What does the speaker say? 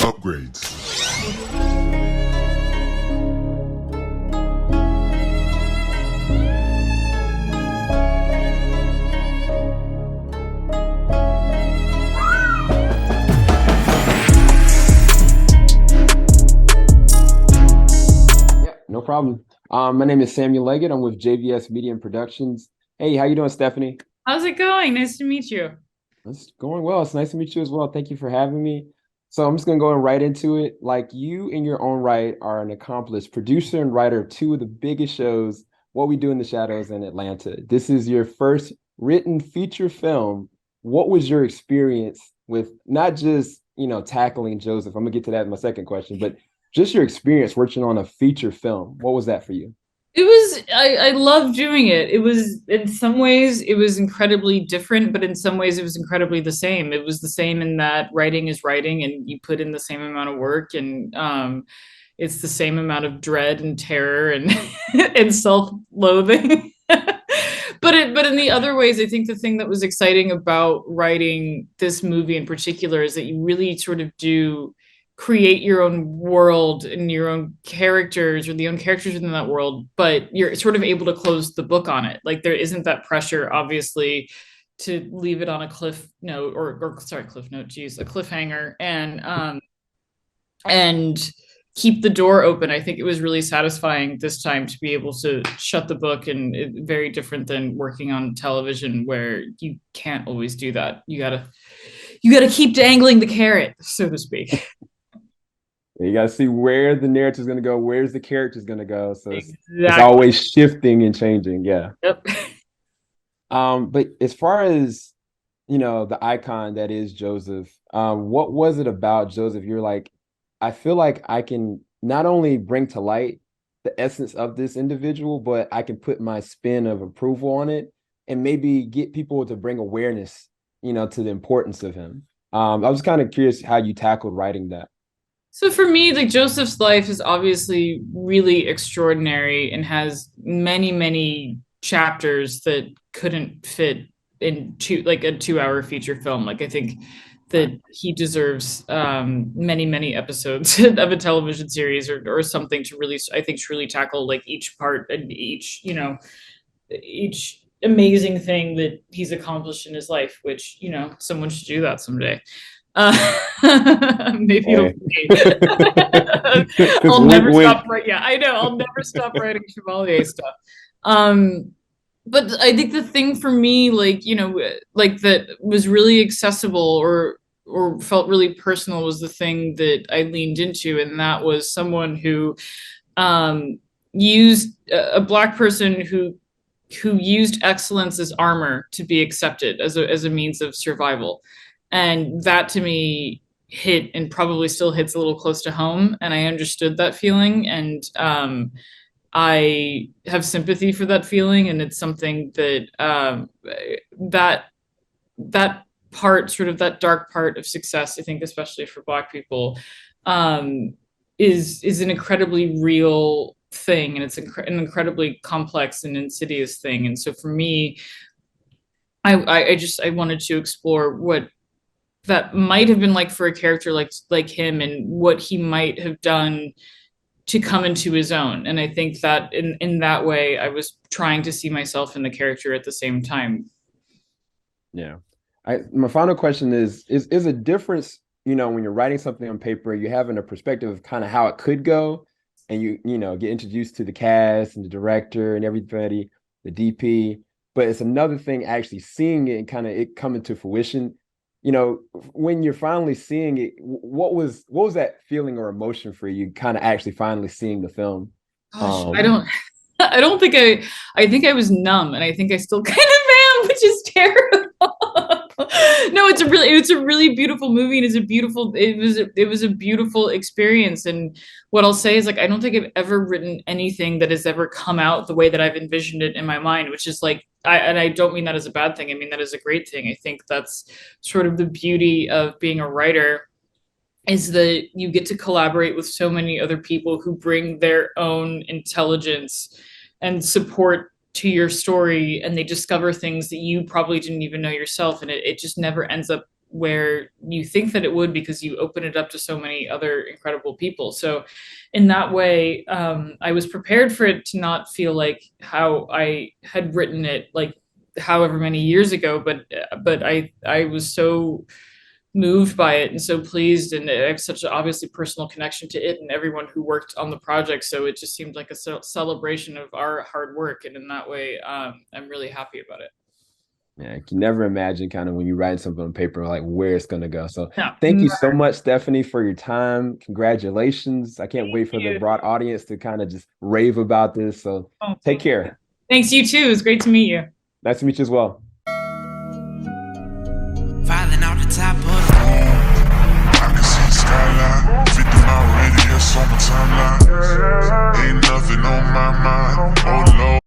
Upgrades. Yeah, no problem. My name is Samuel Leggett. I'm with JVS Media and Productions. Hey, how you doing, Stephanie? How's it going? Nice to meet you. It's going well. It's nice to meet you as well. Thank you for having me. So I'm just gonna go right into it. Like you in your own right are an accomplished producer and writer of two of the biggest shows, What We Do in the Shadows in Atlanta. This is your first written feature film. What was your experience with not just, tackling Joseph? I'm gonna get to that in my second question, but just your experience working on a feature film. What was that for you? I love doing it. It was, in some ways, it was incredibly different, but in some ways, it was incredibly the same. It was the same in that writing is writing and you put in the same amount of work and it's the same amount of dread and terror and, and self-loathing. But in the other ways, I think the thing that was exciting about writing this movie in particular is that you really sort of do create your own world and your own characters or the own characters within that world, but you're sort of able to close the book on it. Like there isn't that pressure, obviously, to leave it on a cliff note or sorry, cliff note, geez, a cliffhanger and keep the door open. I think it was really satisfying this time to be able to shut the book, and very different than working on television where you can't always do that. You gotta keep dangling the carrot, so to speak. You got to see where the narrative's going to go, where's the character's going to go. So it's Exactly. always shifting and changing. Yeah. Yep. But as far as, the icon that is Joseph, what was it about Joseph? You're like, I feel like I can not only bring to light the essence of this individual, but I can put my spin of approval on it and maybe get people to bring awareness, to the importance of him. I was kind of curious how you tackled writing that. So for me, like Joseph's life is obviously really extraordinary and has many, many chapters that couldn't fit in like a 2 hour feature film. Like I think Right. that he deserves many, many episodes of a television series or something to really, I think, truly tackle like each part and each amazing thing that he's accomplished in his life, which, someone should do that someday. Maybe Hey. hopefully. I'll Wink, never wink. stop writing. Yeah, I know. I'll never stop writing Chevalier stuff. Um, but I think the thing for me, like like that was really accessible or felt really personal was the thing that I leaned into, and that was someone who used a black person who used excellence as armor to be accepted as a means of survival. And that to me hit and probably still hits a little close to home. And I understood that feeling. And I have sympathy for that feeling. And it's something that that that part, sort of that dark part of success, I think, especially for Black people, um, is an incredibly real thing, and it's an incredibly complex and insidious thing. And so for me, I wanted to explore what that might have been like for a character like him, and what he might have done to come into his own. And I think that in that way, I was trying to see myself in the character at the same time. Yeah. My final question is a difference, when you're writing something on paper, you having a perspective of kind of how it could go, and get introduced to the cast and the director and everybody, the DP. But it's another thing actually seeing it and kind of it coming to fruition. When you're finally seeing it, what was that feeling or emotion for you, kind of actually finally seeing the film? Gosh, I Um, don't I don't think I think I was numb, and I think I still kind of am, which is terrible. No, it's a really beautiful movie, and it was a beautiful experience. And what I'll say is, like, I don't think I've ever written anything that has ever come out the way that I've envisioned it in my mind, which is like, I don't mean that as a bad thing. I mean that as a great thing. I think that's sort of the beauty of being a writer, is that you get to collaborate with so many other people who bring their own intelligence and support to your story, and they discover things that you probably didn't even know yourself, and it just never ends up where you think that it would, because you open it up to so many other incredible people. So in that way, I was prepared for it to not feel like how I had written it, like however many years ago, but I was so moved by it and so pleased, and I have such an obviously personal connection to it and everyone who worked on the project, so it just seemed like a celebration of our hard work, and in that way, I'm really happy about it. Yeah, I can never imagine kind of when you're writing something on paper, like where it's gonna go. So Yeah, thank you thank so much, Stephanie, for your time. Congratulations. I can't wait for the you. broad audience to kind of just rave about this. So Oh, take care. thanks, you too. It was great to meet you. Nice to meet you as well. Filing out the top of the room. I can see the skyline, 50-mile radius on my timeline. Ain't nothing on my mind. Oh Lord.